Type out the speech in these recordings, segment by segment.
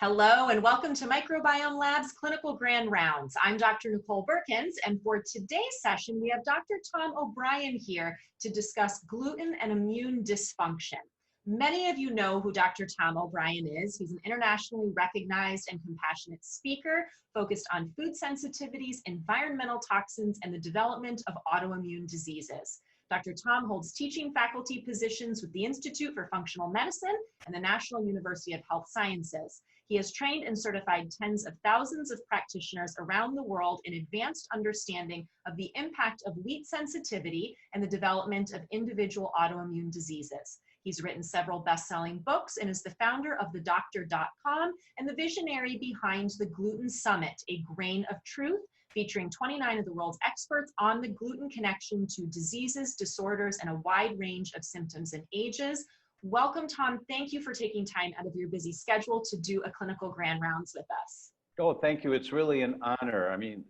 Hello and welcome to Microbiome Lab's Clinical Grand Rounds. I'm Dr. Nicole Berkins, and for today's session, we have Dr. Tom O'Brien here to discuss gluten and immune dysfunction. Many of you know who Dr. Tom O'Brien is. He's an internationally recognized and compassionate speaker focused on food sensitivities, environmental toxins, and the development of autoimmune diseases. Dr. Tom holds teaching faculty positions with the Institute for Functional Medicine and the National University of Health Sciences. He has trained and certified tens of thousands of practitioners around the world in advanced understanding of the impact of wheat sensitivity and the development of individual autoimmune diseases. He's written several best-selling books and is the founder of thedoctor.com and the visionary behind the Gluten Summit, a grain of truth, featuring 29 of the world's experts on the gluten connection to diseases, disorders, and a wide range of symptoms and ages. Welcome, Tom. Thank you for taking time out of your busy schedule to do a clinical grand rounds with us. Oh, thank you. It's really an honor. I mean,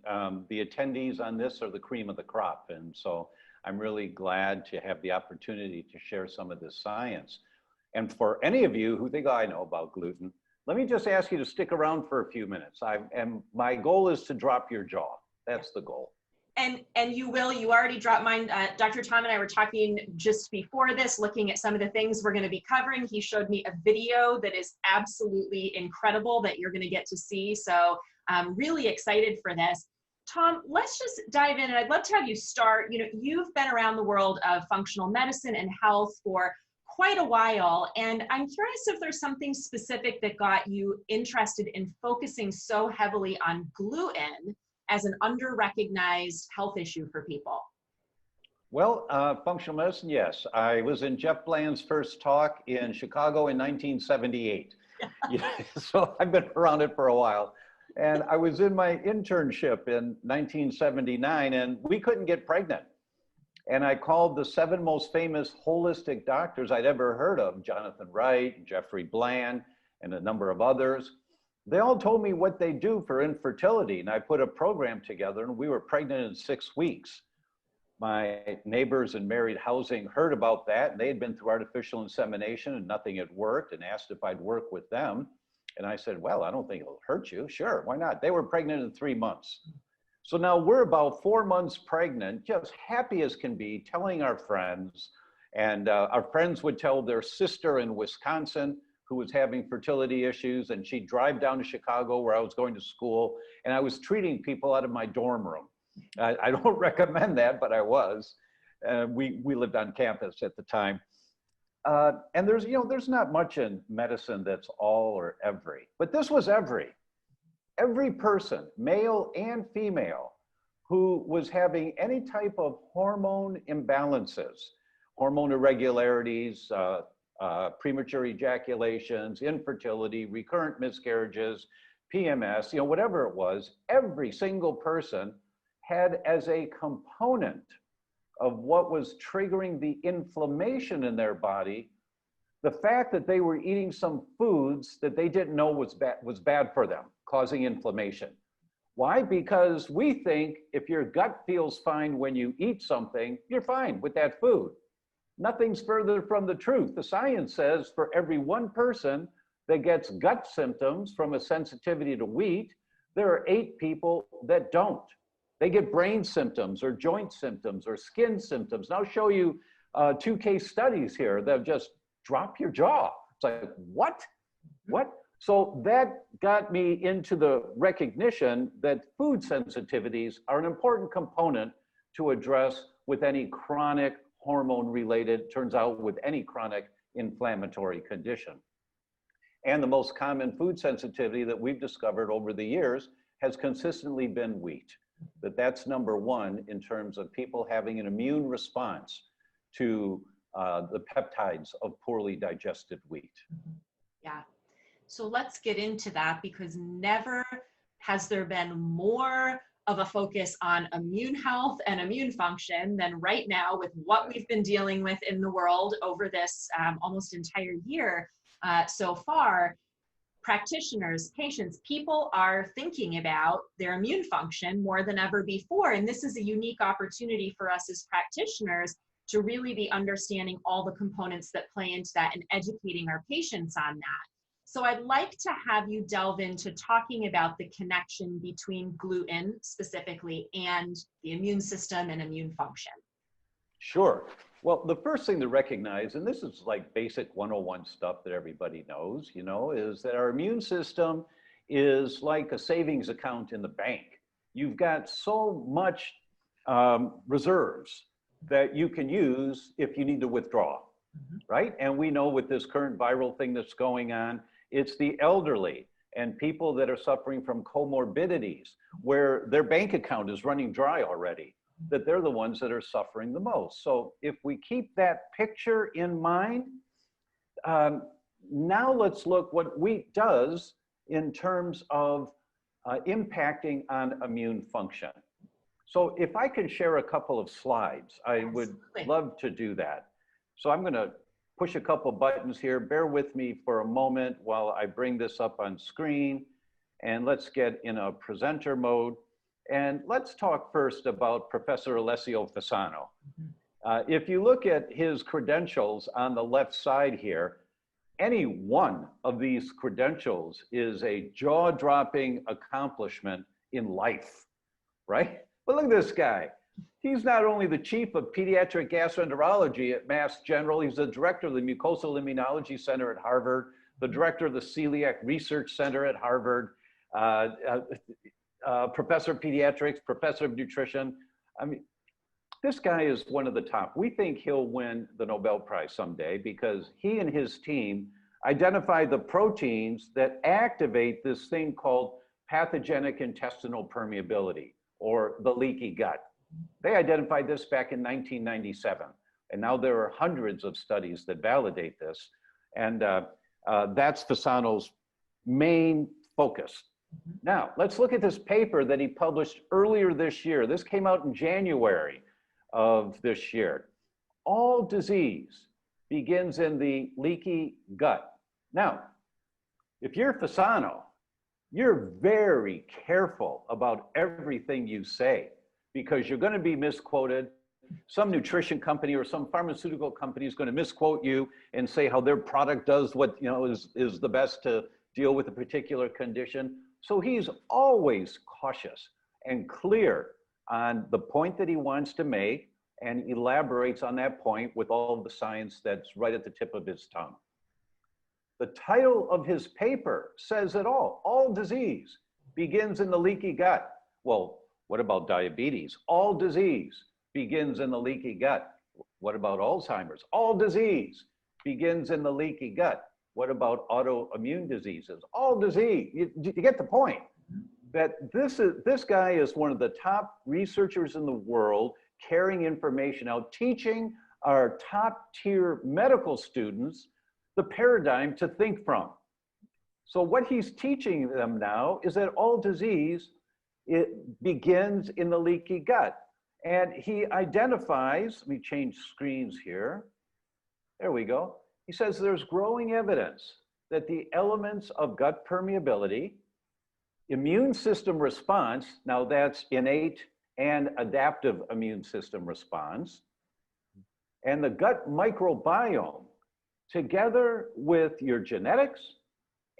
the attendees on this are the cream of the crop. And so I'm really glad to have the opportunity to share some of this science. And for any of you who think, oh, I know about gluten, let me just ask you to stick around for a few minutes. My goal is to drop your jaw. That's the goal. And you will. You already dropped mine. Dr. Tom and I were talking just before this, looking at some of the things we're going to be covering. He showed me a video that is absolutely incredible that you're going to get to see. So I'm really excited for this. Tom, let's just dive in, and I'd love to have you start. You've been around the world of functional medicine and health for quite a while, and I'm curious if there's something specific that got you interested in focusing so heavily on gluten as an under-recognized health issue for people. Well, functional medicine, yes. I was in Jeff Bland's first talk in Chicago in 1978. So I've been around it for a while. And I was in my internship in 1979, and we couldn't get pregnant. And I called the 7 most famous holistic doctors I'd ever heard of, Jonathan Wright, Jeffrey Bland, and a number of others. They all told me what they do for infertility, and I put a program together, and we were pregnant in 6 weeks. My neighbors in married housing heard about that, and they had been through artificial insemination, and nothing had worked, and asked if I'd work with them. And I said, well, I don't think it'll hurt you. Sure, why not? They were pregnant in 3 months. So now we're about 4 months pregnant, just happy as can be, telling our friends. And our friends would tell their sister in Wisconsin who was having fertility issues, and she'd drive down to Chicago where I was going to school, and I was treating people out of my dorm room. I don't recommend that, but I was. We lived on campus at the time. And there's not much in medicine that's all or every, but this was every. Every person, male and female, who was having any type of hormone imbalances, hormone irregularities, premature ejaculations, infertility, recurrent miscarriages, PMS, whatever it was, every single person had as a component of what was triggering the inflammation in their body, the fact that they were eating some foods that they didn't know was bad for them, causing inflammation. Why? Because we think if your gut feels fine when you eat something, you're fine with that food. Nothing's further from the truth. The science says for every 1 person that gets gut symptoms from a sensitivity to wheat, there are 8 people that don't. They get brain symptoms or joint symptoms or skin symptoms. And I'll show you 2 case studies here that just drop your jaw. It's like, what? What? So that got me into the recognition that food sensitivities are an important component to address with any chronic hormone-related, turns out with any chronic inflammatory condition. And the most common food sensitivity that we've discovered over the years has consistently been wheat. That's number 1 in terms of people having an immune response to the peptides of poorly digested wheat. Yeah. So let's get into that, because never has there been more of a focus on immune health and immune function than right now with what we've been dealing with in the world over this almost entire year so far. Practitioners, patients, people are thinking about their immune function more than ever before. And this is a unique opportunity for us as practitioners to really be understanding all the components that play into that and educating our patients on that. So I'd like to have you delve into talking about the connection between gluten specifically and the immune system and immune function. Sure. Well, the first thing to recognize, and this is like basic 101 stuff that everybody knows, is that our immune system is like a savings account in the bank. You've got so much reserves that you can use if you need to withdraw, right? And we know with this current viral thing that's going on, it's the elderly and people that are suffering from comorbidities where their bank account is running dry already, that they're the ones that are suffering the most. So if we keep that picture in mind, now let's look what wheat does in terms of impacting on immune function. So if I can share a couple of slides, I would love to do that. So I'm going to push a couple buttons here. Bear with me for a moment while I bring this up on screen, and let's get in a presenter mode. And let's talk first about Professor Alessio Fasano. If you look at his credentials on the left side here, any one of these credentials is a jaw-dropping accomplishment in life, right? But look at this guy. He's not only the chief of pediatric gastroenterology at Mass General, he's the director of the Mucosal Immunology Center at Harvard, the director of the Celiac Research Center at Harvard, professor of pediatrics, professor of nutrition. I mean, this guy is one of the top. We think he'll win the Nobel Prize someday because he and his team identified the proteins that activate this thing called pathogenic intestinal permeability, or the leaky gut. They identified this back in 1997, and now there are hundreds of studies that validate this, and that's Fasano's main focus. Now, let's look at this paper that he published earlier this year. This came out in January of this year. All disease begins in the leaky gut. Now, if you're Fasano, you're very careful about everything you say because you're going to be misquoted. Some nutrition company or some pharmaceutical company is going to misquote you and say how their product does what is the best to deal with a particular condition. So he's always cautious and clear on the point that he wants to make and elaborates on that point with all of the science that's right at the tip of his tongue. The title of his paper says it all. All disease begins in the leaky gut. Well, what about diabetes? All disease begins in the leaky gut. What about Alzheimer's? All disease begins in the leaky gut. What about autoimmune diseases? All disease. You get the point. That this guy is one of the top researchers in the world, carrying information out, teaching our top tier medical students the paradigm to think from. So what he's teaching them now is that all disease, it begins in the leaky gut. And he identifies, let me change screens here. There we go. He says there's growing evidence that the elements of gut permeability, immune system response, now that's innate and adaptive immune system response, and the gut microbiome, together with your genetics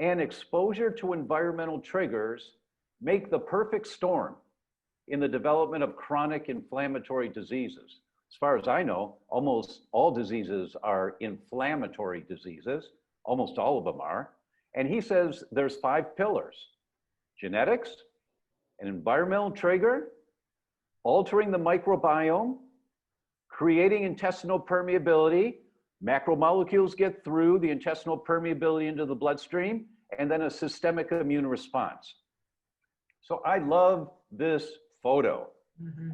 and exposure to environmental triggers, make the perfect storm in the development of chronic inflammatory diseases. As far as I know, almost all diseases are inflammatory diseases. Almost all of them are. And he says there's 5 pillars: genetics, an environmental trigger, altering the microbiome, creating intestinal permeability, macromolecules get through the intestinal permeability into the bloodstream, and then a systemic immune response. So I love this photo.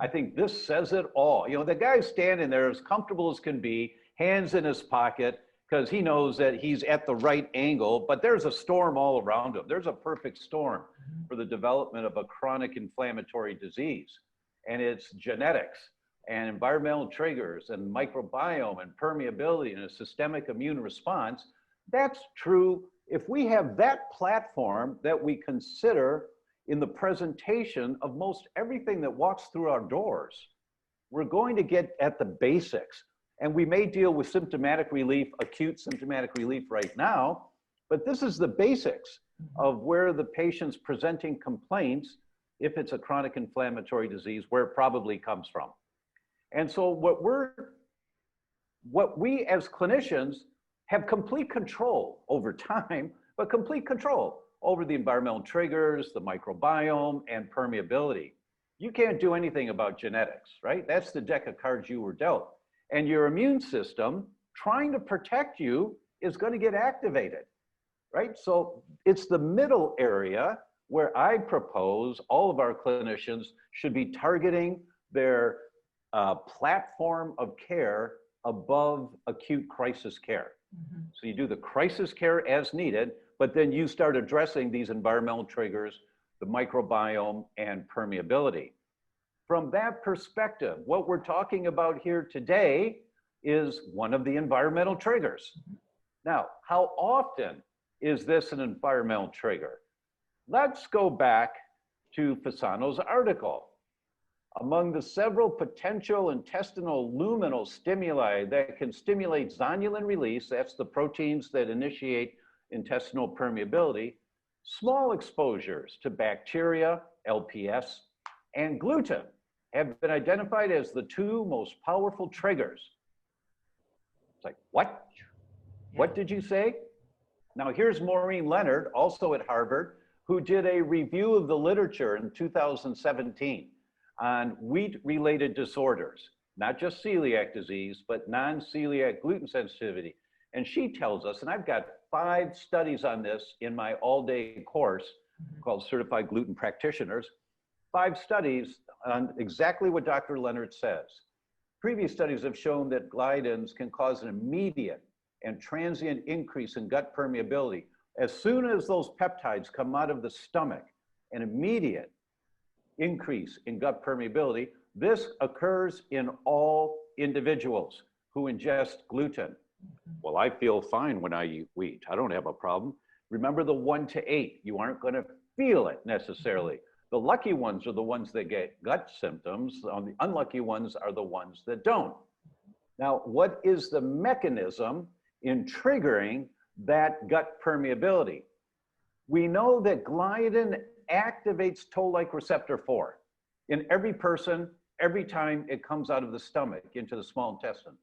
I think this says it all. The guy's standing there as comfortable as can be, hands in his pocket, because he knows that he's at the right angle, but there's a storm all around him. There's a perfect storm for the development of a chronic inflammatory disease. And it's genetics and environmental triggers and microbiome and permeability and a systemic immune response. That's true if we have that platform that we consider in the presentation of most everything that walks through our doors. We're going to get at the basics. And we may deal with symptomatic relief, acute symptomatic relief right now, But this is the basics of where the patient's presenting complaints, if it's a chronic inflammatory disease, where it probably comes from. And so what we as clinicians have complete control over time, but complete control over the environmental triggers, the microbiome, and permeability. You can't do anything about genetics, right? That's the deck of cards you were dealt. And your immune system, trying to protect you, is going to get activated, right? So it's the middle area where I propose all of our clinicians should be targeting their platform of care above acute crisis care. So you do the crisis care as needed, but then you start addressing these environmental triggers, the microbiome, and permeability. From that perspective, what we're talking about here today is one of the environmental triggers. Now, how often is this an environmental trigger? Let's go back to Fasano's article. Among the several potential intestinal luminal stimuli that can stimulate zonulin release, that's the proteins that initiate intestinal permeability, small exposures to bacteria, LPS, and gluten have been identified as the two most powerful triggers. It's like, what? What did you say? Now here's Maureen Leonard, also at Harvard, who did a review of the literature in 2017 on wheat-related disorders, not just celiac disease, but non-celiac gluten sensitivity. And she tells us, and I've got 5 studies on this in my all-day course called Certified Gluten Practitioners, 5 studies on exactly what Dr. Leonard says. Previous studies have shown that gliadins can cause an immediate and transient increase in gut permeability. As soon as those peptides come out of the stomach, an immediate increase in gut permeability. This occurs in all individuals who ingest gluten. Well, I feel fine when I eat wheat. I don't have a problem. Remember the 1 to 8. You aren't going to feel it necessarily. The lucky ones are the ones that get gut symptoms. The unlucky ones are the ones that don't. Now, what is the mechanism in triggering that gut permeability? We know that gliadin activates toll-like receptor 4 in every person, every time it comes out of the stomach into the small intestine.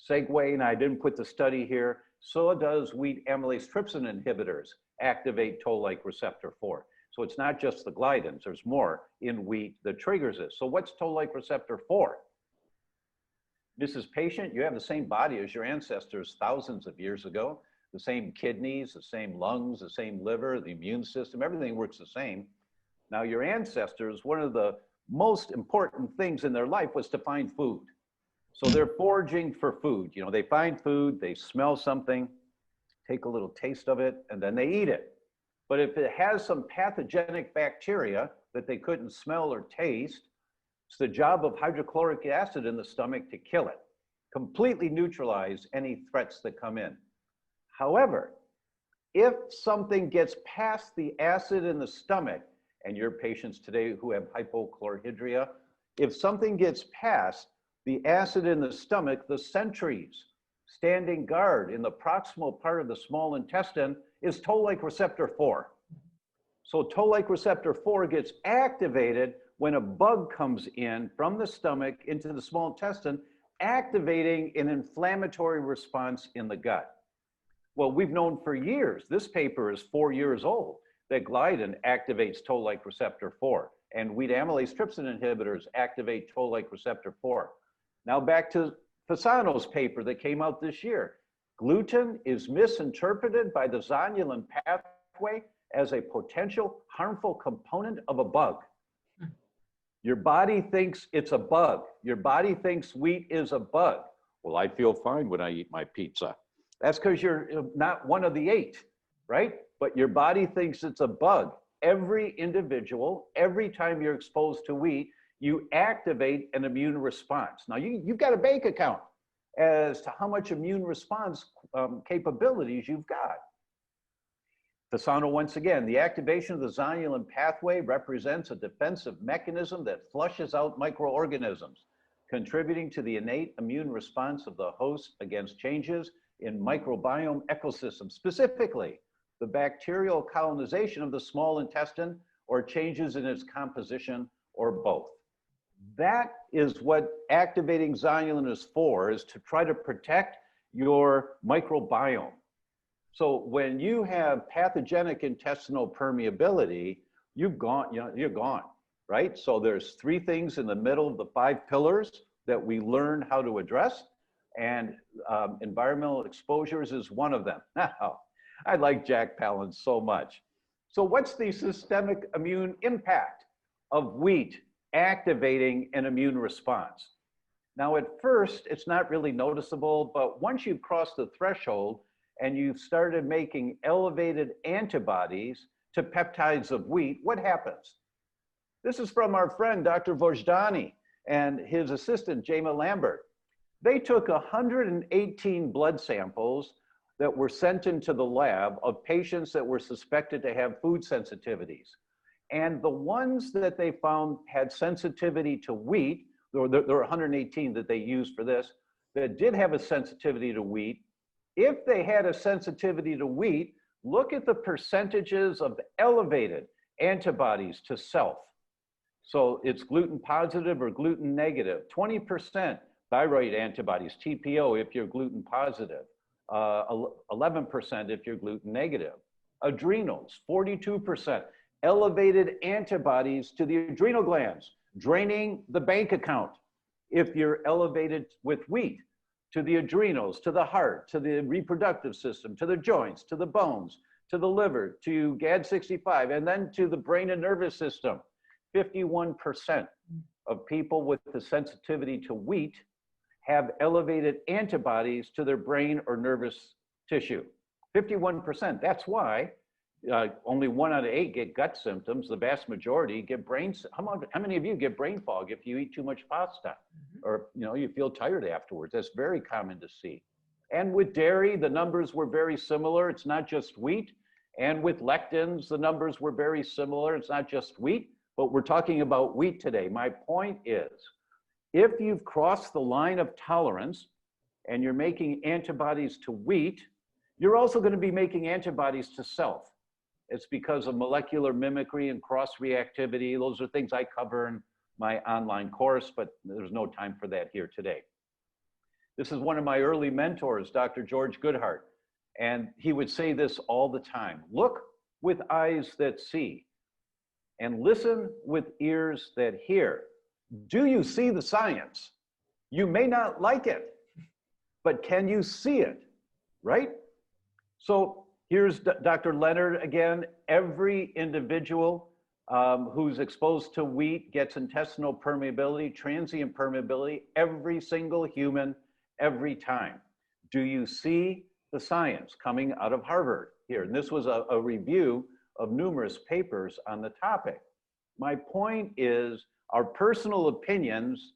Segue, and I didn't put the study here, so does wheat amylase trypsin inhibitors activate toll-like receptor 4. So it's not just the gliadins, there's more in wheat that triggers this. So what's toll-like receptor 4? Mrs. Patient, you have the same body as your ancestors thousands of years ago. The same kidneys, the same lungs, the same liver, the immune system, everything works the same. Now your ancestors, one of the most important things in their life was to find food. So they're foraging for food. You know, they find food, they smell something, take a little taste of it, and then they eat it. But if it has some pathogenic bacteria that they couldn't smell or taste, it's the job of hydrochloric acid in the stomach to kill it, completely neutralize any threats that come in. However, if something gets past the acid in the stomach, and your patients today who have hypochlorhydria, if something gets past the acid in the stomach, the sentries standing guard in the proximal part of the small intestine is toll-like receptor 4. So toll-like receptor 4 gets activated when a bug comes in from the stomach into the small intestine, activating an inflammatory response in the gut. Well, we've known for years, this paper is 4 years old, that gliadin activates toll-like receptor 4, and wheat amylase trypsin inhibitors activate toll-like receptor 4. Now back to Fasano's paper that came out this year. Gluten is misinterpreted by the zonulin pathway as a potential harmful component of a bug. Your body thinks it's a bug. Your body thinks wheat is a bug. Well, I feel fine when I eat my pizza. That's because you're not one of the 8, right? But your body thinks it's a bug. Every individual, every time you're exposed to wheat, you activate an immune response. Now, you've got a bank account as to how much immune response capabilities you've got. Fasano, once again, the activation of the zonulin pathway represents a defensive mechanism that flushes out microorganisms, contributing to the innate immune response of the host against changes in microbiome ecosystems, specifically the bacterial colonization of the small intestine, or changes in its composition, or both. That is what activating zonulin is for, is to try to protect your microbiome. So when you have pathogenic intestinal permeability, you're gone, right? So there's 3 things in the middle of the 5 pillars that we learn how to address, and environmental exposures is one of them. Now, I like Jack Palance so much. So what's the systemic immune impact of wheat activating an immune response? Now, at first, it's not really noticeable, but once you've crossed the threshold and you've started making elevated antibodies to peptides of wheat, what happens? This is from our friend, Dr. Vojdani, and his assistant, Jema Lambert. They took 118 blood samples that were sent into the lab of patients that were suspected to have food sensitivities. And the ones that they found had sensitivity to wheat, there were 118 that they used for this, that did have a sensitivity to wheat. If they had a sensitivity to wheat, look at the percentages of elevated antibodies to self. So it's gluten positive or gluten negative. 20% thyroid antibodies, TPO, if you're gluten positive. 11% if you're gluten negative. Adrenals, 42%. Elevated antibodies to the adrenal glands, draining the bank account if you're elevated with wheat, to the adrenals, to the heart, to the reproductive system, to the joints, to the bones, to the liver, to GAD65, and then to the brain and nervous system. 51% of people with the sensitivity to wheat have elevated antibodies to their brain or nervous tissue. 51%. That's why only 1 out of 8 get gut symptoms. The vast majority get brain. How many of you get brain fog if you eat too much pasta, or you feel tired afterwards? That's very common to see. And with dairy, the numbers were very similar. It's not just wheat. And with lectins, the numbers were very similar. It's not just wheat, but we're talking about wheat today. My point is, if you've crossed the line of tolerance and you're making antibodies to wheat, you're also going to be making antibodies to self. It's because of molecular mimicry and cross-reactivity. Those are things I cover in my online course, but there's no time for that here today. This is one of my early mentors, Dr. George Goodhart, and he would say this all the time: look with eyes that see and listen with ears that hear. Do you see the science? You may not like it, but can you see it, right? So here's Dr. Leonard again. Every individual who's exposed to wheat gets intestinal permeability, transient permeability, every single human, every time. Do you see the science coming out of Harvard here? And this was a review of numerous papers on the topic. My point is, our personal opinions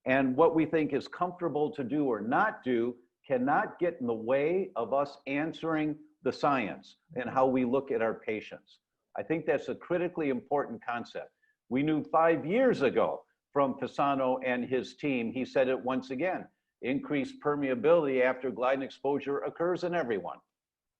and what we think is comfortable to do or not do cannot get in the way of us answering the science and how we look at our patients. I think that's a critically important concept. We knew 5 years ago from Pisano and his team, he said it once again, increased permeability after gluten exposure occurs in everyone.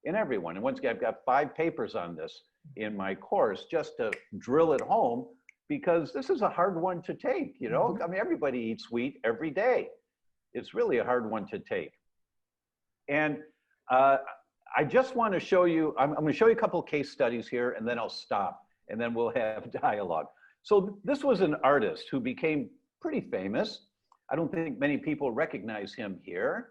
In everyone. And once again, I've got 5 papers on this in my course just to drill it home, because this is a hard one to take, I mean, everybody eats wheat every day. It's really a hard one to take. And I just want to show you, I'm going to show you a couple of case studies here, and then I'll stop, and then we'll have dialogue. So this was an artist who became pretty famous. I don't think many people recognize him here.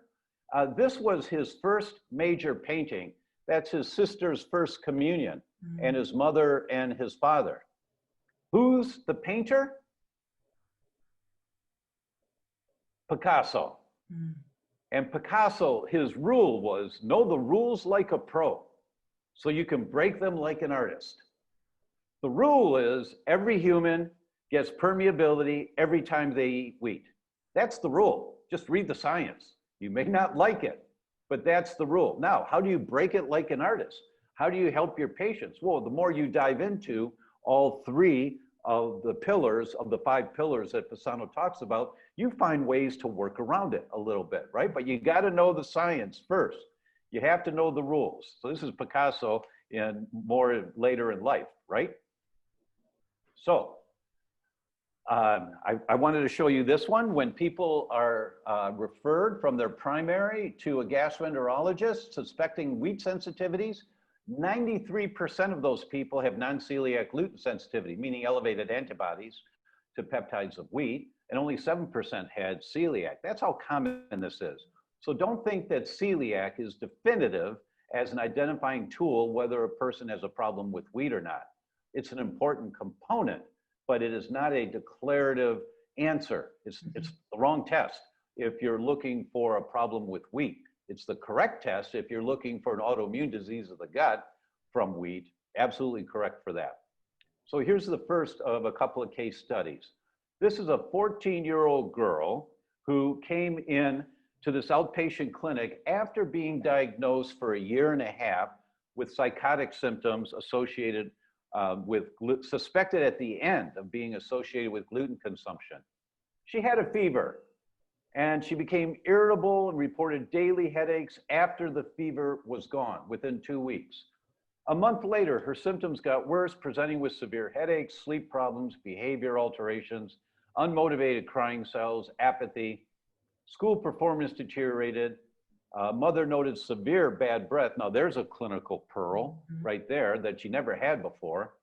This was his first major painting. That's his sister's first communion, and his mother and his father. Who's the painter? Picasso. And Picasso, his rule was, know the rules like a pro, so you can break them like an artist. The rule is every human gets permeability every time they eat wheat. That's the rule. Just read the science. You may not like it, but that's the rule. Now, how do you break it like an artist? How do you help your patients? Well, the more you dive into all 3 of the pillars, of the 5 pillars that Pisano talks about, you find ways to work around it a little bit, right? But you got to know the science first. You have to know the rules. So this is Picasso in more later in life, right? So I wanted to show you this one. When people are referred from their primary to a gastroenterologist suspecting wheat sensitivities, 93% of those people have non-celiac gluten sensitivity, meaning elevated antibodies to peptides of wheat, and only 7% had celiac. That's how common this is. So don't think that celiac is definitive as an identifying tool whether a person has a problem with wheat or not. It's an important component, but it is not a declarative answer. It's the wrong test if you're looking for a problem with wheat. It's the correct test if you're looking for an autoimmune disease of the gut from wheat. Absolutely correct for that. So here's the first of a couple of case studies. This is a 14-year-old girl who came in to this outpatient clinic after being diagnosed for a year and a half with psychotic symptoms associated suspected at the end of being associated with gluten consumption. She had a fever and she became irritable and reported daily headaches after the fever was gone within 2 weeks. A month later, her symptoms got worse, presenting with severe headaches, sleep problems, behavior alterations, unmotivated crying spells, apathy. School performance deteriorated. Mother noted severe bad breath. Now there's a clinical pearl right there that she never had before.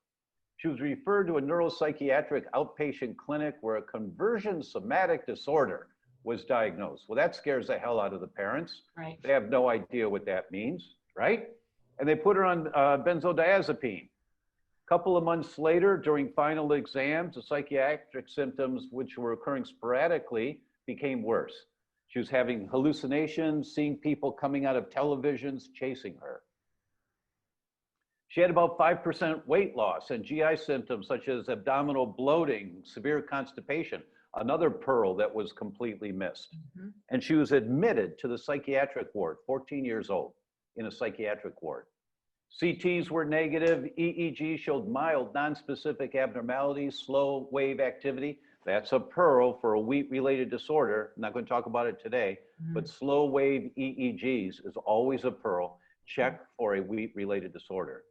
She was referred to a neuropsychiatric outpatient clinic where a conversion somatic disorder was diagnosed. Well, that scares the hell out of the parents. Right. They have no idea what that means, right? And they put her on benzodiazepine. A couple of months later, during final exams, the psychiatric symptoms, which were occurring sporadically, became worse. She was having hallucinations, seeing people coming out of televisions, chasing her. She had about 5% weight loss and GI symptoms such as abdominal bloating, severe constipation, another pearl that was completely missed. And she was admitted to the psychiatric ward, 14 years old, in a psychiatric ward. CTs were negative, EEG showed mild nonspecific abnormalities, slow wave activity. That's a pearl for a wheat-related disorder. I'm not going to talk about it today, but slow wave EEGs is always a pearl. Check for a wheat-related disorder.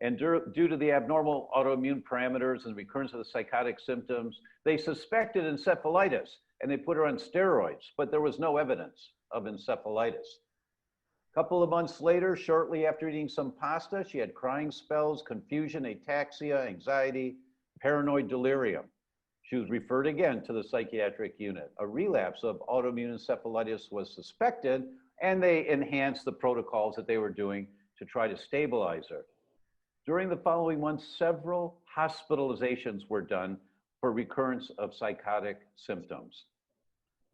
And due to the abnormal autoimmune parameters and recurrence of the psychotic symptoms, they suspected encephalitis and they put her on steroids, but there was no evidence of encephalitis. A couple of months later, shortly after eating some pasta, she had crying spells, confusion, ataxia, anxiety, paranoid delirium. She was referred again to the psychiatric unit. A relapse of autoimmune encephalitis was suspected, and they enhanced the protocols that they were doing to try to stabilize her. During the following months, several hospitalizations were done for recurrence of psychotic symptoms.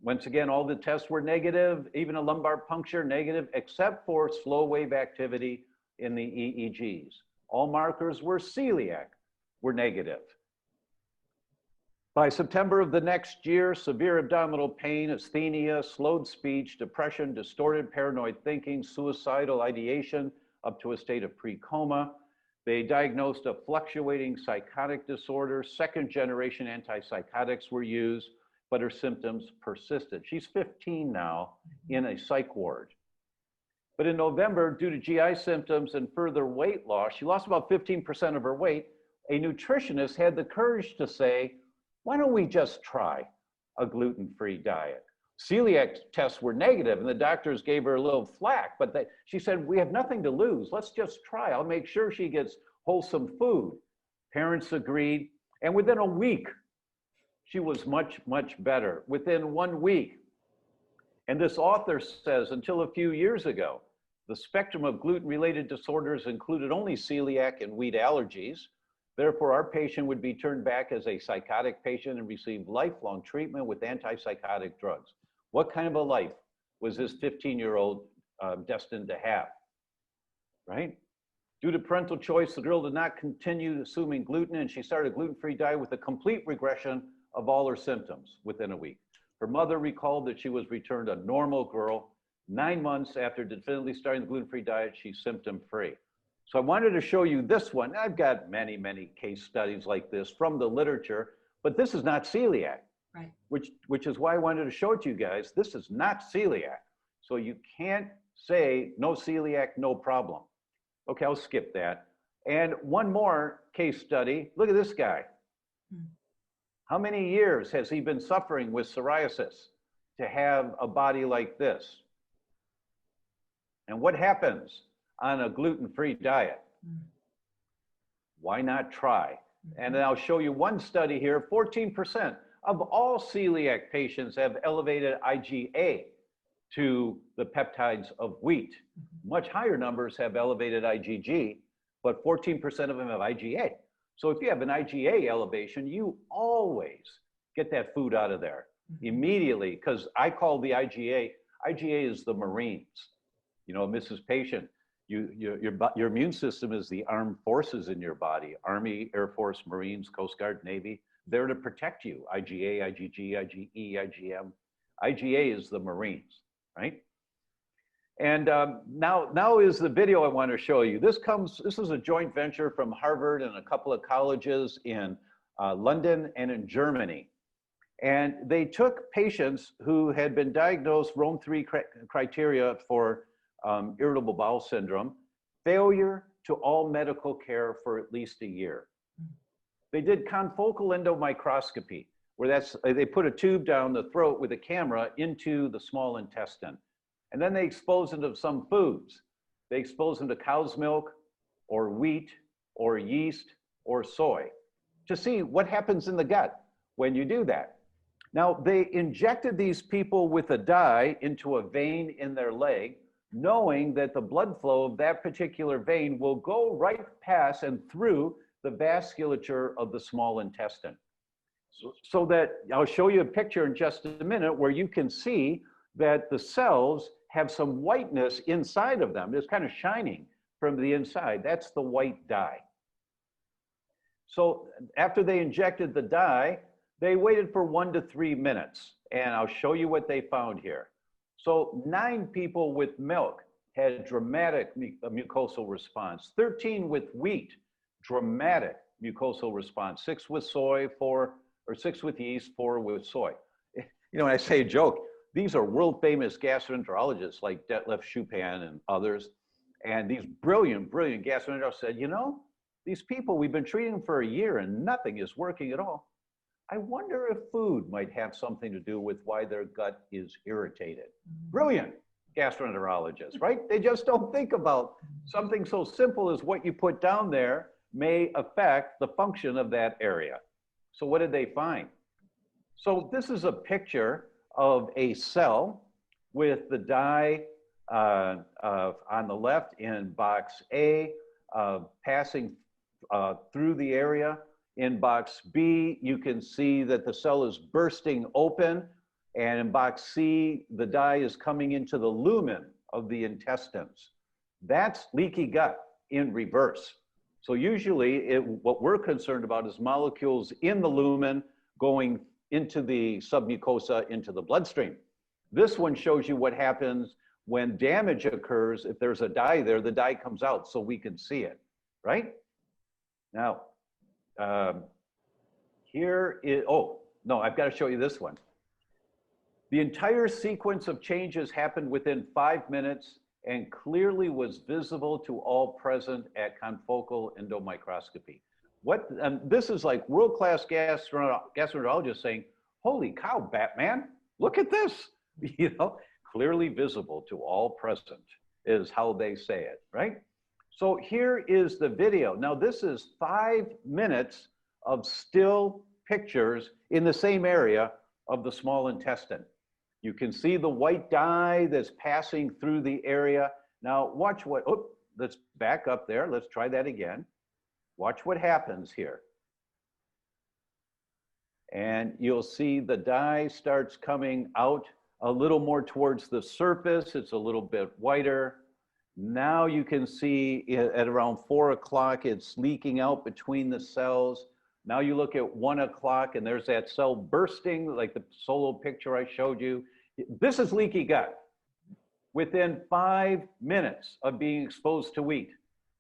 Once again, all the tests were negative, even a lumbar puncture negative, except for slow wave activity in the EEGs. All markers were celiac, were negative. By September of the next year, severe abdominal pain, asthenia, slowed speech, depression, distorted paranoid thinking, suicidal ideation, up to a state of pre-coma. They diagnosed a fluctuating psychotic disorder. Second-generation antipsychotics were used, but her symptoms persisted. She's 15 now in a psych ward. But in November, due to GI symptoms and further weight loss, she lost about 15% of her weight. A nutritionist had the courage to say, why don't we just try a gluten-free diet? Celiac tests were negative and the doctors gave her a little flack, but she said, we have nothing to lose. Let's just try. I'll make sure she gets wholesome food. Parents agreed. And within a week, she was much, much better. Within 1 week. And this author says, until a few years ago, the spectrum of gluten-related disorders included only celiac and wheat allergies. Therefore, our patient would be turned back as a psychotic patient and receive lifelong treatment with antipsychotic drugs. What kind of a life was this 15-year-old destined to have, right? Due to parental choice, the girl did not continue consuming gluten, and she started a gluten-free diet with a complete regression of all her symptoms within a week. Her mother recalled that she was returned a normal girl. 9 months after definitively starting the gluten-free diet, she's symptom-free. So I wanted to show you this one. I've got many, many case studies like this from the literature, but this is not celiac, right? Which is why I wanted to show it to you guys. This is not celiac. So you can't say no celiac, no problem. Okay, I'll skip that. And one more case study. Look at this guy. How many years has he been suffering with psoriasis to have a body like this? And what happens on a gluten-free diet? Why not try? And then I'll show you one study here. 14% of all celiac patients have elevated IgA to the peptides of wheat. Much higher numbers have elevated IgG, but 14% of them have IgA. So if you have an IgA elevation, you always get that food out of there immediately, because I call the IgA is the Marines. You know, Mrs. Patient, your immune system is the armed forces in your body, Army, Air Force, Marines, Coast Guard, Navy. They're to protect you, IgA, IgG, IgE, IgM. IgA is the Marines, right? And now is the video I want to show you. This is a joint venture from Harvard and a couple of colleges in London and in Germany. And they took patients who had been diagnosed Rome 3 criteria for irritable bowel syndrome, failure to all medical care for at least a year. They did confocal endomicroscopy, where they put a tube down the throat with a camera into the small intestine. And then they expose them to some foods. They expose them to cow's milk or wheat or yeast or soy to see what happens in the gut when you do that. Now, they injected these people with a dye into a vein in their leg, knowing that the blood flow of that particular vein will go right past and through the vasculature of the small intestine. So that, I'll show you a picture in just a minute where you can see that the cells have some whiteness inside of them. It's kind of shining from the inside. That's the white dye. So after they injected the dye, they waited for 1 to 3 minutes. And I'll show you what they found here. So 9 people with milk had dramatic mucosal response. 13 with wheat, dramatic mucosal response. 6 with soy, 6 with yeast, 4 with soy. You know, when I say a joke, these are world famous gastroenterologists like Detlef Chupin and others. And these brilliant, brilliant gastroenterologists said, you know, these people, we've been treating them for a year and nothing is working at all. I wonder if food might have something to do with why their gut is irritated. Brilliant gastroenterologists, right? They just don't think about something so simple as what you put down there may affect the function of that area. So what did they find? So this is a picture of a cell with the dye on the left in box A, passing through the area. In box B, you can see that the cell is bursting open. And in box C, the dye is coming into the lumen of the intestines. That's leaky gut in reverse. So usually what we're concerned about is molecules in the lumen going into the submucosa, into the bloodstream. This one shows you what happens when damage occurs. If there's a dye there, the dye comes out so we can see it, right? Now, here is, oh, no, I've got to show you this one. The entire sequence of changes happened within 5 minutes and clearly was visible to all present at confocal endomicroscopy. This is like world-class gastroenterologists saying, holy cow, Batman, look at this. You know, clearly visible to all present is how they say it, right? So here is the video. Now this is 5 minutes of still pictures in the same area of the small intestine. You can see the white dye that's passing through the area. Now watch what, oh, let's back up there. Let's try that again. Watch what happens here. And you'll see the dye starts coming out a little more towards the surface. It's a little bit whiter. Now you can see at around 4 o'clock, it's leaking out between the cells. Now you look at 1 o'clock and there's that cell bursting, like the solo picture I showed you. This is leaky gut. Within 5 minutes of being exposed to wheat,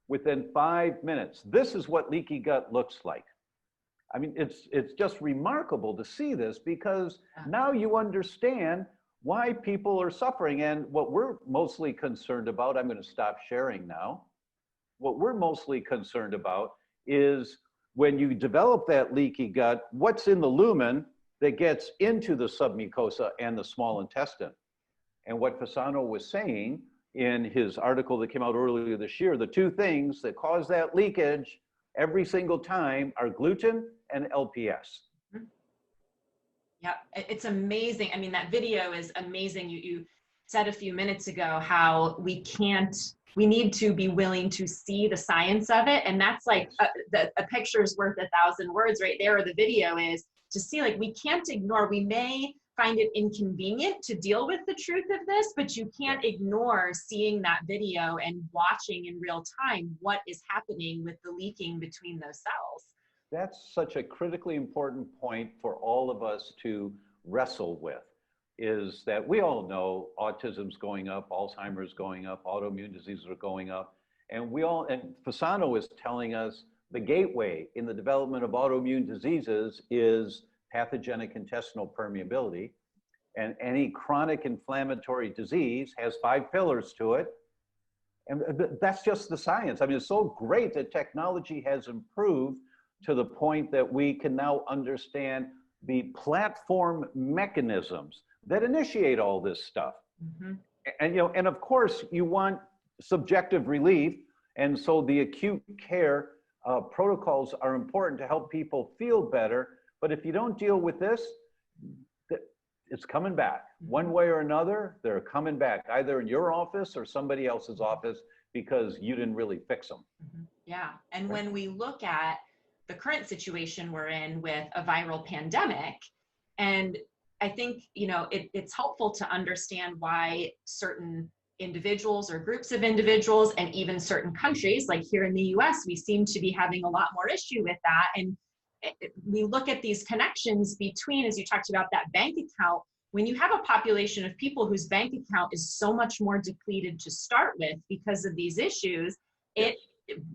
within 5 minutes, this is what leaky gut looks like. I mean, it's just remarkable to see this because now you understand why people are suffering. And what we're mostly concerned about, I'm going to stop sharing now. What we're mostly concerned about is when you develop that leaky gut, what's in the lumen that gets into the submucosa and the small intestine. And what Fasano was saying in his article that came out earlier this year, the two things that cause that leakage every single time are gluten and LPS. Yeah, it's amazing. I mean, that video is amazing. You said a few minutes ago how we need to be willing to see the science of it. And that's like a picture's worth 1,000 words right there, or the video is to see, like, we can't ignore, we may find it inconvenient to deal with the truth of this, but you can't ignore seeing that video and watching in real time what is happening with the leaking between those cells. That's such a critically important point for all of us to wrestle with, is that we all know autism's going up, Alzheimer's going up, autoimmune diseases are going up. And Fasano is telling us the gateway in the development of autoimmune diseases is pathogenic intestinal permeability. And any chronic inflammatory disease has 5 pillars to it. And that's just the science. I mean, it's so great that technology has improved to the point that we can now understand the platform mechanisms that initiate all this stuff. Mm-hmm. And of course, you want subjective relief. And so the acute care protocols are important to help people feel better. But if you don't deal with this, it's coming back. One way or another, they're coming back, either in your office or somebody else's office, because you didn't really fix them. Mm-hmm. Yeah, and when we look at the current situation we're in with a viral pandemic, and I think, it's helpful to understand why certain individuals or groups of individuals and even certain countries, like here in the US, we seem to be having a lot more issue with that. And we look at these connections between, as you talked about, that bank account. When you have a population of people whose bank account is so much more depleted to start with because of these issues, it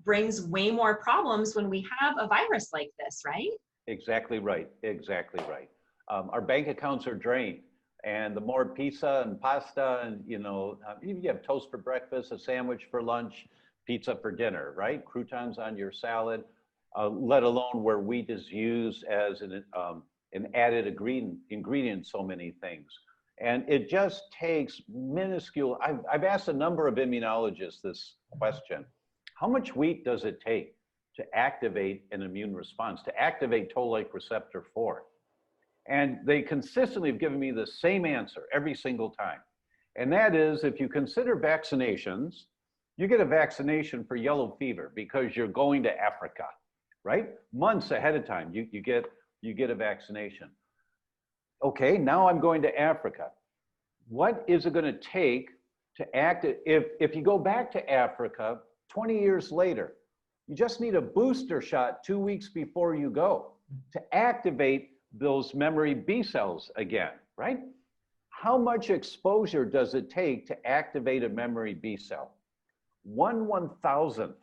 brings way more problems when we have a virus like this, right? Exactly right. Exactly right. Our bank accounts are drained, and the more pizza and pasta and, you have toast for breakfast, a sandwich for lunch, pizza for dinner, right? Croutons on your salad, let alone where wheat is used as an added ingredient in so many things. And it just takes minuscule, I've asked a number of immunologists this question: how much wheat does it take to activate an immune response, to activate toll-like receptor 4? And they consistently have given me the same answer every single time. And that is, if you consider vaccinations, you get a vaccination for yellow fever because you're going to Africa, right? Months ahead of time, you get a vaccination. Okay, now I'm going to Africa. What is it going to take to act? If you go back to Africa 20 years later, you just need a booster shot 2 weeks before you go to activate those memory B cells again, right? How much exposure does it take to activate a memory B cell? 1/1000th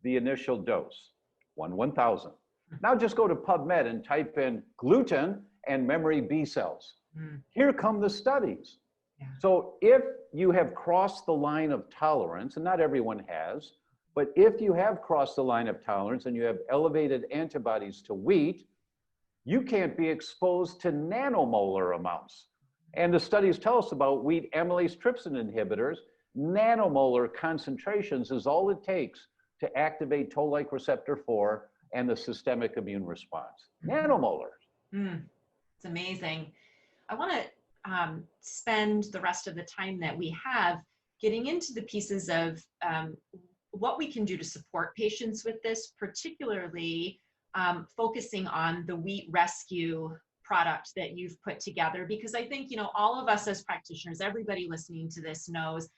the initial dose, 1/1000th. Now just go to PubMed and type in gluten and memory B cells. Here come the studies. Yeah. So if you have crossed the line of tolerance, and not everyone has, but if you have crossed the line of tolerance and you have elevated antibodies to wheat, you can't be exposed to nanomolar amounts. And the studies tell us about wheat amylase trypsin inhibitors. Nanomolar concentrations is all it takes to activate toll-like receptor 4 and the systemic immune response. Nanomolar. It's amazing. I want to spend the rest of the time that we have getting into the pieces of what we can do to support patients with this, particularly focusing on the wheat rescue product that you've put together, because I think, all of us as practitioners, everybody listening to this knows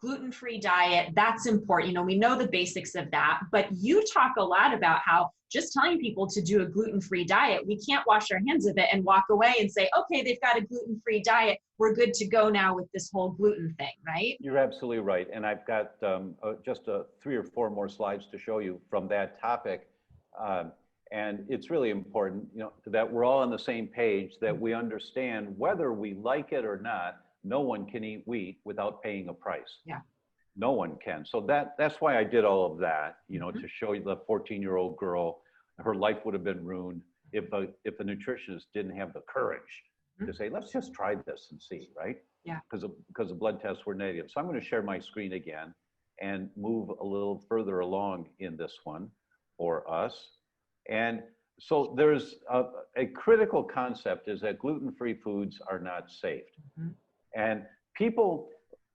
gluten-free diet, that's important. We know the basics of that, but you talk a lot about how just telling people to do a gluten-free diet, we can't wash our hands of it and walk away and say, okay, they've got a gluten-free diet, we're good to go now with this whole gluten thing, right? You're absolutely right. And I've got just 3 or 4 more slides to show you from that topic. And it's really important, that we're all on the same page, that we understand whether we like it or not, no one can eat wheat without paying a price. Yeah. No one can. So that's why I did all of that, you know, to show you the 14-year-old girl, her life would have been ruined if a nutritionist didn't have the courage to say, let's just try this and see, right? Yeah. Because the blood tests were negative. So I'm going to share my screen again and move a little further along in this one for us. And so there's a critical concept is that gluten-free foods are not safe. And people,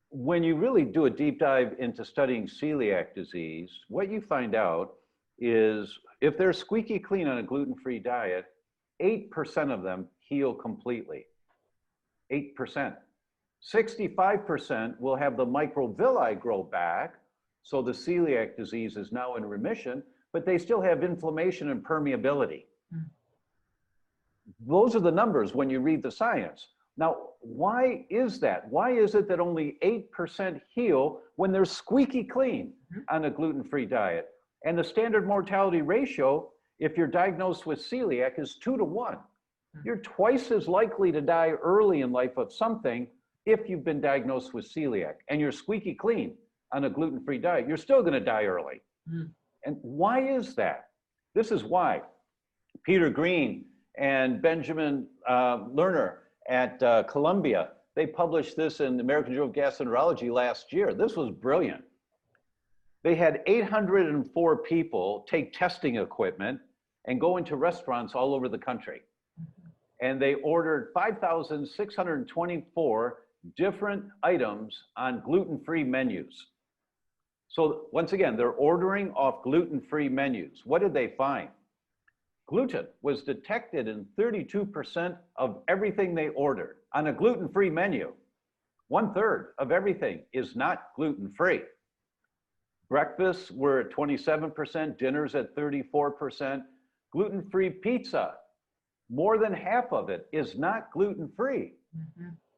when you really do a deep dive into studying celiac disease, what you find out is if they're squeaky clean on a gluten-free diet, 8% of them heal completely. 8%. 65% will have the microvilli grow back, so the celiac disease is now in remission, but they still have inflammation and permeability. Those are the numbers when you read the science. Now, why is that? Why is it that only 8% heal when they're squeaky clean on a gluten-free diet? And the standard mortality ratio, if you're diagnosed with celiac, is 2 to 1. You're twice as likely to die early in life of something if you've been diagnosed with celiac and you're squeaky clean on a gluten-free diet. You're still going to die early. And why is that? This is why. Peter Green and Benjamin Lerner at Columbia, they published this in the American Journal of Gastroenterology last year. This was brilliant. They had 804 people take testing equipment and go into restaurants all over the country. And they ordered 5,624 different items on gluten-free menus. So once again, they're ordering off gluten-free menus. What did they find? Gluten was detected in 32% of everything they ordered on a gluten-free menu. 1/3 of everything is not gluten-free. Breakfasts were at 27%, dinners at 34%. Gluten-free pizza, more than half of it is not gluten-free.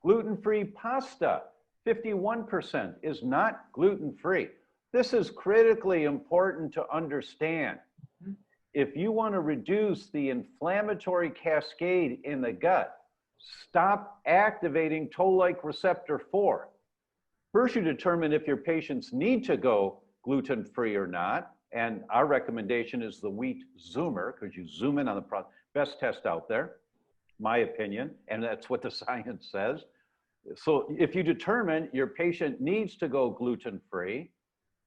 Gluten-free pasta, 51% is not gluten-free. This is critically important to understand. If you want to reduce the inflammatory cascade in the gut, stop activating toll-like receptor 4. First, you determine if your patients need to go gluten-free or not. And our recommendation is the wheat zoomer, because you zoom in on the best test out there, my opinion, and that's what the science says. So if you determine your patient needs to go gluten-free,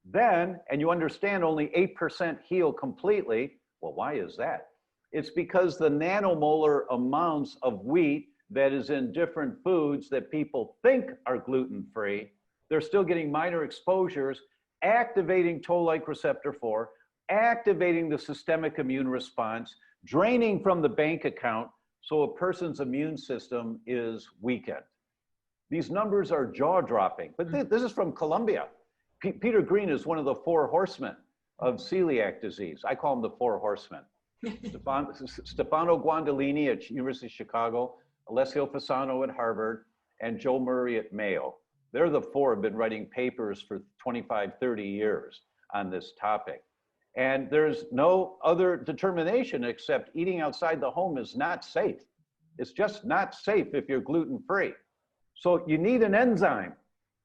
then, and you understand only 8% heal completely, well, why is that? It's because the nanomolar amounts of wheat that is in different foods that people think are gluten-free, they're still getting minor exposures, activating toll-like receptor 4, activating the systemic immune response, draining from the bank account, so a person's immune system is weakened. These numbers are jaw-dropping, but this is from Columbia. Peter Green is one of the 4 horsemen of celiac disease. I call them the 4 horsemen. Stefano Guandolini at University of Chicago, Alessio Fasano at Harvard, and Joe Murray at Mayo. They're the 4 have been writing papers for 25, 30 years on this topic. And there's no other determination except eating outside the home is not safe. It's just not safe if you're gluten-free. So you need an enzyme.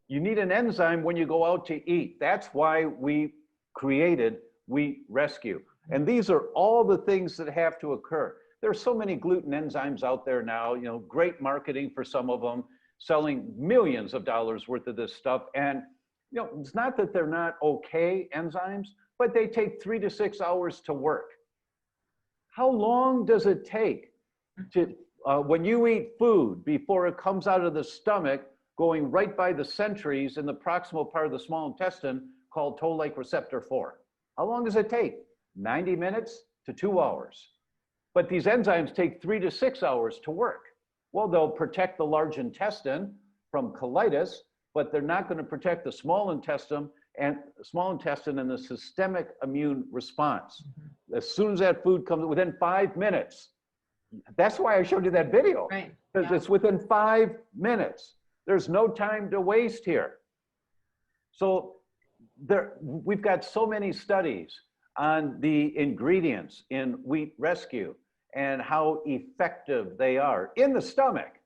You need an enzyme when you go out to eat. That's why we created Wheat Rescue. And these are all the things that have to occur. There are so many gluten enzymes out there now, you know, great marketing for some of them, selling millions of dollars worth of this stuff. And, you know, it's not that they're not okay enzymes, but they take 3 to 6 hours to work. How long does it take to, when you eat food before it comes out of the stomach, going right by the sentries in the proximal part of the small intestine called toll-like receptor 4? How long does it take? 90 minutes to 2 hours. But these enzymes take 3 to 6 hours to work. Well, they'll protect the large intestine from colitis, but they're not going to protect the small intestine and the systemic immune response. As soon as that food comes, within 5 minutes. That's why I showed you that video. Right. Because it's within 5 minutes. There's no time to waste here. So we've got so many studies on the ingredients in Wheat Rescue and how effective they are in the stomach.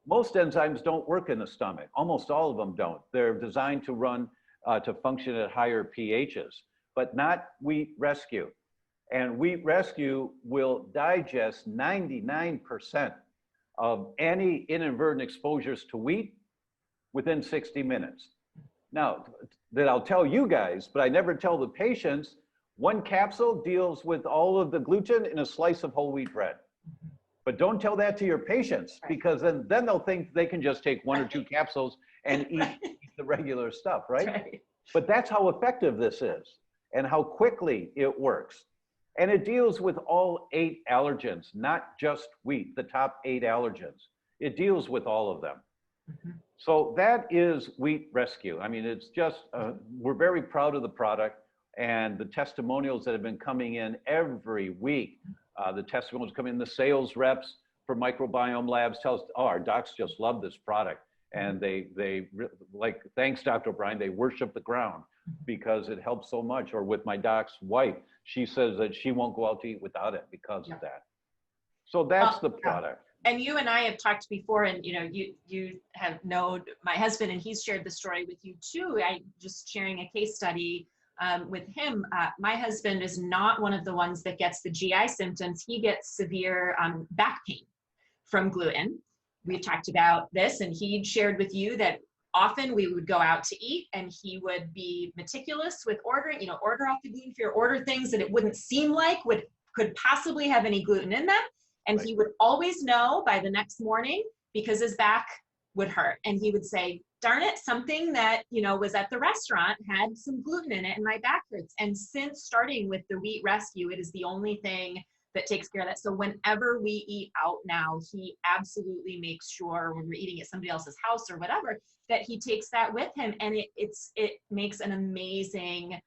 Most enzymes don't work in the stomach. Almost all of them don't. They're designed to run, to function at higher pHs, but not Wheat Rescue. And Wheat Rescue will digest 99% of any inadvertent exposures to wheat within 60 minutes. Now, that I'll tell you guys, but I never tell the patients, one capsule deals with all of the gluten in a slice of whole wheat bread. But don't tell that to your patients, because then they'll think they can just take one or two capsules and eat the regular stuff, right? But that's how effective this is and how quickly it works. And it deals with all 8 allergens, not just wheat, the top 8 allergens. It deals with all of them. So that is Wheat Rescue. I mean, it's just, we're very proud of the product and the testimonials that have been coming in every week. The testimonials come in, the sales reps for Microbiome Labs tell us, oh, our docs just love this product. And they like, thanks, Dr. O'Brien, they worship the ground because it helps so much. Or with my doc's wife, she says that she won't go out to eat without it because of that. So that's the product. And you and I have talked before, and you have known my husband, and he's shared the story with you too. I just sharing a case study with him. My husband is not one of the ones that gets the GI symptoms. He gets severe back pain from gluten. We talked about this, and he shared with you that often we would go out to eat and he would be meticulous with ordering, order off the gluten-free, or order things that it wouldn't seem like could possibly have any gluten in them. And he would always know by the next morning because his back would hurt. And he would say, darn it, something that, was at the restaurant had some gluten in it and my back hurts. And since starting with the Wheat Rescue, it is the only thing that takes care of that. So whenever we eat out now, he absolutely makes sure when we're eating at somebody else's house or whatever, that he takes that with him. And it makes an amazing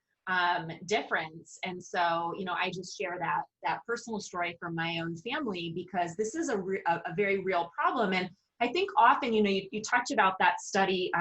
difference. And so, I just share that personal story from my own family because this is a very real problem. And I think often, you talked about that study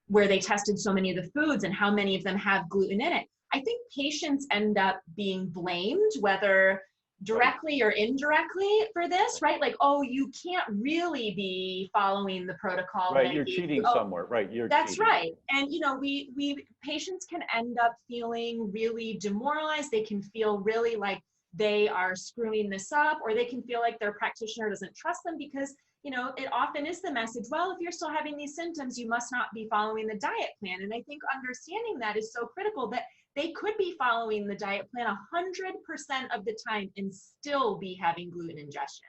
where they tested so many of the foods and how many of them have gluten in it. I think patients end up being blamed, whether directly or indirectly, for this, right? Like, oh, you can't really be following the protocol. Right, you're cheating somewhere, right? That's right. And we patients can end up feeling really demoralized. They can feel really like they are screwing this up, or they can feel like their practitioner doesn't trust them because it often is the message, well, if you're still having these symptoms, you must not be following the diet plan. And I think understanding that is so critical, that they could be following the diet plan 100% of the time and still be having gluten ingestion.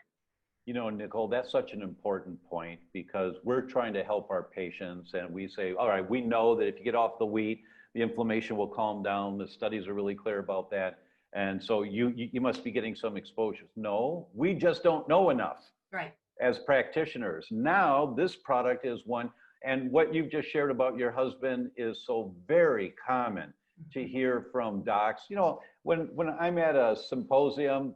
Nicole, that's such an important point because we're trying to help our patients, and we say, all right, we know that if you get off the wheat, the inflammation will calm down. The studies are really clear about that. And so you must be getting some exposures. No, we just don't know enough. Right. As practitioners. Now, this product is one, and what you've just shared about your husband is so very common to hear from docs. When I'm at a symposium,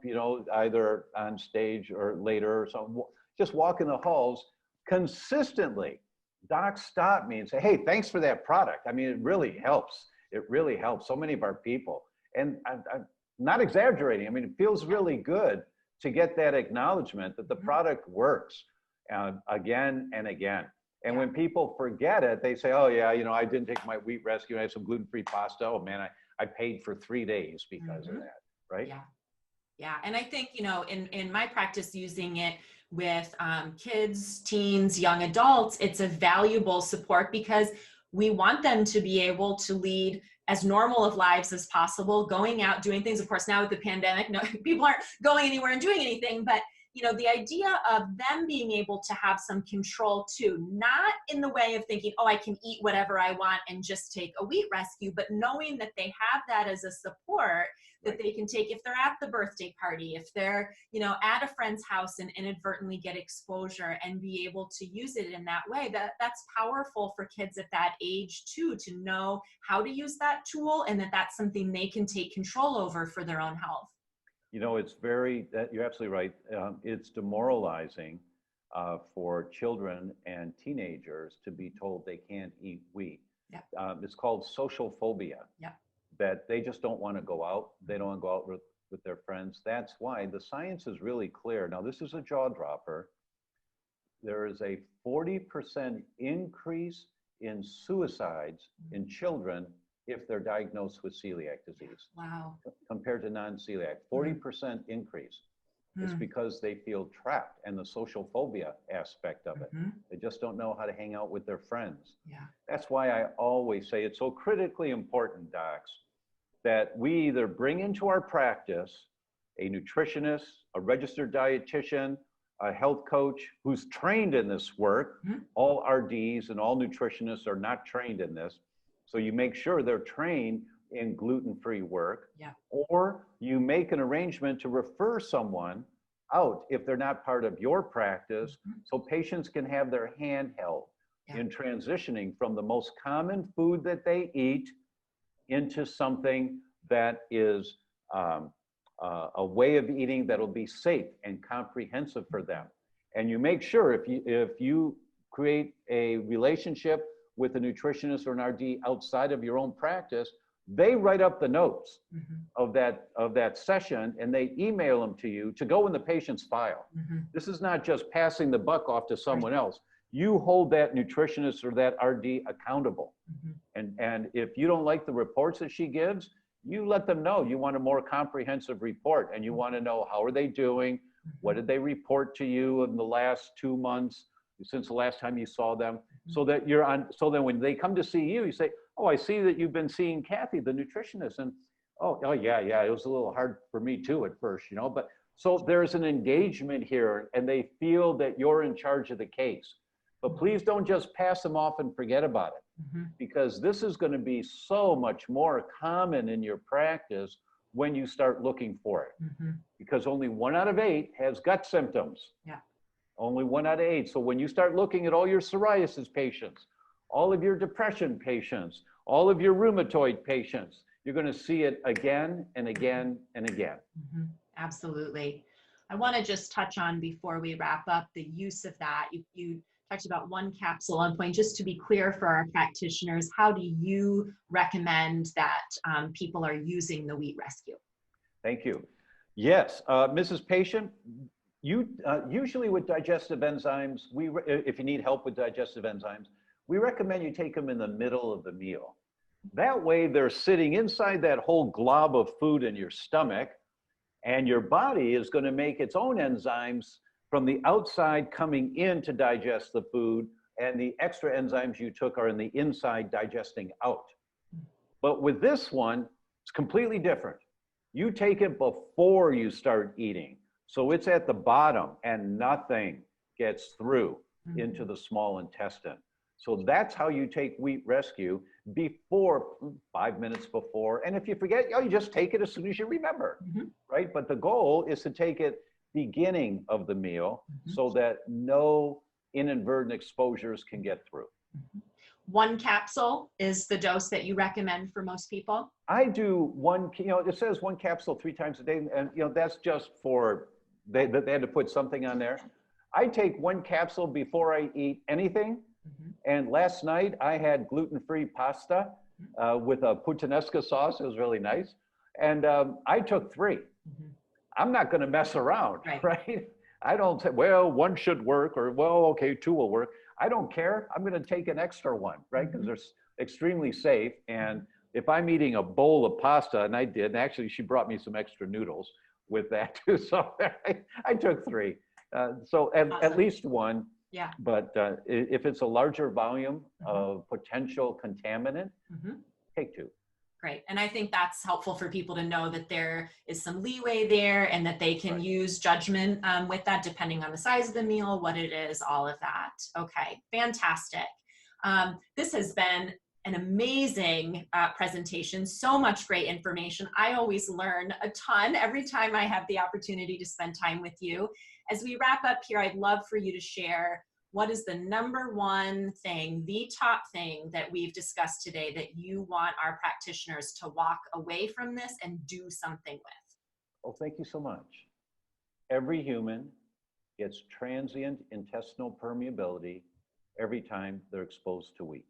either on stage or later or something, just walking the halls, consistently, docs stop me and say, hey, thanks for that product. I mean, it really helps. It really helps so many of our people. And I'm not exaggerating. I mean, it feels really good to get that acknowledgement that the product works again and again. And when people forget it, they say, oh yeah, I didn't take my Wheat Rescue, I had some gluten-free pasta. Oh man, I paid for 3 days because of that, right? Yeah. Yeah, and I think, in my practice using it with kids, teens, young adults, it's a valuable support because we want them to be able to lead as normal of lives as possible, going out, doing things. Of course, now with the pandemic, no, people aren't going anywhere and doing anything, but the idea of them being able to have some control too, not in the way of thinking, oh, I can eat whatever I want and just take a Wheat Rescue, but knowing that they have that as a support that they can take if they're at the birthday party, if they're, at a friend's house and inadvertently get exposure and be able to use it in that way. That's powerful for kids at that age too, to know how to use that tool and that's something they can take control over for their own health. It's you're absolutely right. It's demoralizing for children and teenagers to be told they can't eat wheat. Yeah. It's called social phobia. Yeah. That they just don't want to go out. They don't want to go out with their friends. That's why the science is really clear. Now, this is a jaw dropper. there is a 40% increase in suicides in children if they're diagnosed with celiac disease. Wow. Compared to non-celiac, 40% increase. It's because they feel trapped, and the social phobia aspect of it. They just don't know how to hang out with their friends. Yeah. That's why I always say it's so critically important, docs, that we either bring into our practice a nutritionist, a registered dietitian, a health coach who's trained in this work. All RDs and all nutritionists are not trained in this. So you make sure they're trained in gluten-free work, or you make an arrangement to refer someone out if they're not part of your practice, so patients can have their hand held in transitioning from the most common food that they eat into something that is a way of eating that'll be safe and comprehensive for them. And you make sure if you create a relationship with a nutritionist or an RD outside of your own practice, they write up the notes of that session, and they email them to you to go in the patient's file. This is not just passing the buck off to someone else. You hold that nutritionist or that RD accountable. And if you don't like the reports that she gives, you let them know you want a more comprehensive report, and you want to know how are they doing, what did they report to you in the last 2 months since the last time you saw them, so that you're on. So then when they come to see you, you say, "Oh, I see that you've been seeing Kathy, the nutritionist," and oh yeah, it was a little hard for me too at first, But so there's an engagement here, and they feel that you're in charge of the case. But please don't just pass them off and forget about it, because this is going to be so much more common in your practice when you start looking for it. Because only 1 out of 8 has gut symptoms. Only 1 out of 8. So when you start looking at all your psoriasis patients, all of your depression patients, all of your rheumatoid patients, you're going to see it again and again and again. Absolutely. I want to just touch on, before we wrap up, the use of that. You talked about 1 capsule on point. Just to be clear for our practitioners, how do you recommend that people are using the Wheat Rescue? Thank you. Yes, Mrs. Patient, you usually with digestive enzymes, if you need help with digestive enzymes, we recommend you take them in the middle of the meal. That way they're sitting inside that whole glob of food in your stomach, and your body is going to make its own enzymes from the outside coming in to digest the food, and the extra enzymes you took are in the inside digesting out. But with this one, it's completely different. You take it before you start eating. So it's at the bottom, and nothing gets through into the small intestine. So that's how you take Wheat Rescue, before, 5 minutes before. And if you forget, you just take it as soon as you remember, right? But the goal is to take it beginning of the meal, so that no inadvertent exposures can get through. 1 capsule is the dose that you recommend for most people? I do 1, it says 1 capsule 3 times a day, and that's just for, they had to put something on there. I take 1 capsule before I eat anything. And last night I had gluten-free pasta with a puttanesca sauce. It was really nice. And I took 3. I'm not going to mess around, right? I don't say, well, 1 should work, or, well, okay, 2 will work. I don't care. I'm going to take an extra 1, right? Because they're extremely safe. And if I'm eating a bowl of pasta, and I did, and actually she brought me some extra noodles with that too. So I took 3. So at least 1. Yeah. But if it's a larger volume of potential contaminant, take 2. Great. And I think that's helpful for people to know that there is some leeway there, and that they can use judgment with that, depending on the size of the meal, what it is, all of that. Okay, fantastic. This has been an amazing presentation. So much great information. I always learn a ton every time I have the opportunity to spend time with you. As we wrap up here, I'd love for you to share, what is the #1 thing, the top thing that we've discussed today that you want our practitioners to walk away from this and do something with? Oh, thank you so much. Every human gets transient intestinal permeability every time they're exposed to wheat.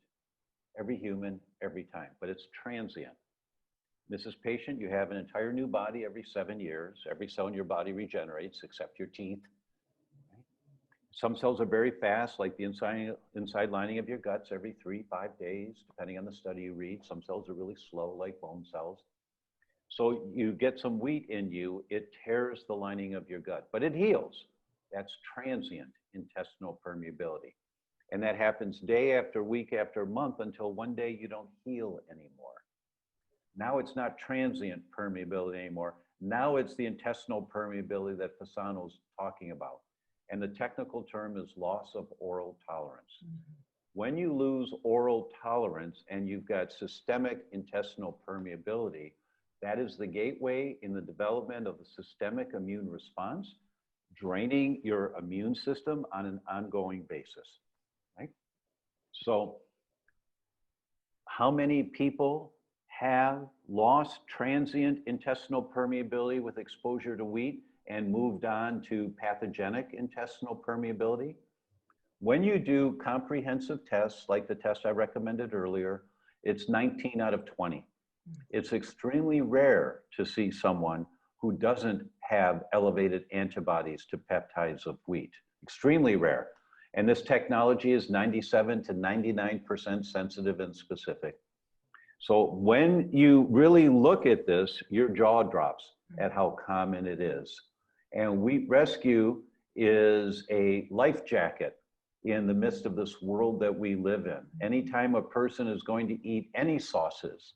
Every human, every time, but it's transient. Mrs. Patient, you have an entire new body every 7 years. Every cell in your body regenerates except your teeth. Some cells are very fast, like the inside lining of your guts every 3-5 days, depending on the study you read. Some cells are really slow, like bone cells. So you get some wheat in you, it tears the lining of your gut, but it heals. That's transient intestinal permeability. And that happens day after week after month until one day you don't heal anymore. Now it's not transient permeability anymore. Now it's the intestinal permeability that Fasano's talking about. And the technical term is loss of oral tolerance. Mm-hmm. When you lose oral tolerance and you've got systemic intestinal permeability, that is the gateway in the development of the systemic immune response, draining your immune system on an ongoing basis, right? So how many people have lost transient intestinal permeability with exposure to wheat and moved on to pathogenic intestinal permeability? When you do comprehensive tests, like the test I recommended earlier, it's 19 out of 20. It's extremely rare to see someone who doesn't have elevated antibodies to peptides of wheat. Extremely rare. And this technology is 97 to 99% sensitive and specific. So when you really look at this, your jaw drops at how common it is. And Wheat Rescue is a life jacket in the midst of this world that we live in. Anytime a person is going to eat any sauces,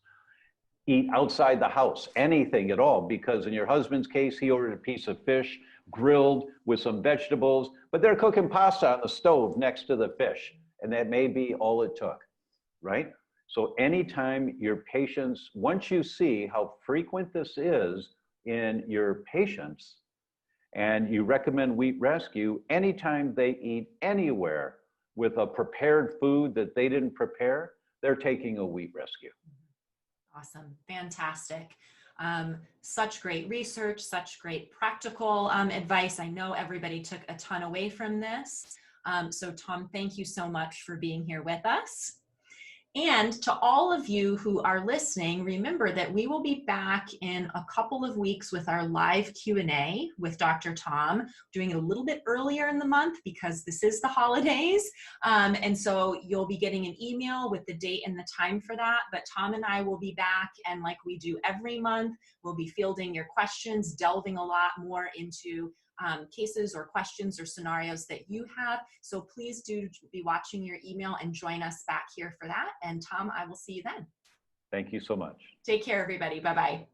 eat outside the house, anything at all, because in your husband's case, he ordered a piece of fish grilled with some vegetables, but they're cooking pasta on the stove next to the fish, and that may be all it took, right? So anytime your patients, once you see how frequent this is in your patients, and you recommend Wheat Rescue, anytime they eat anywhere with a prepared food that they didn't prepare, they're taking a Wheat Rescue. Awesome. Fantastic. Such great research, such great practical advice. I know everybody took a ton away from this. So Tom, thank you so much for being here with us. And to all of you who are listening, remember that we will be back in a couple of weeks with our live Q&A with Dr. Tom, doing it a little bit earlier in the month because this is the holidays. And so you'll be getting an email with the date and the time for that. But Tom and I will be back, and like we do every month, we'll be fielding your questions, delving a lot more into cases or questions or scenarios that you have. So please do be watching your email and join us back here for that. And Tom, I will see you then. Thank you so much. Take care, everybody. Bye-bye.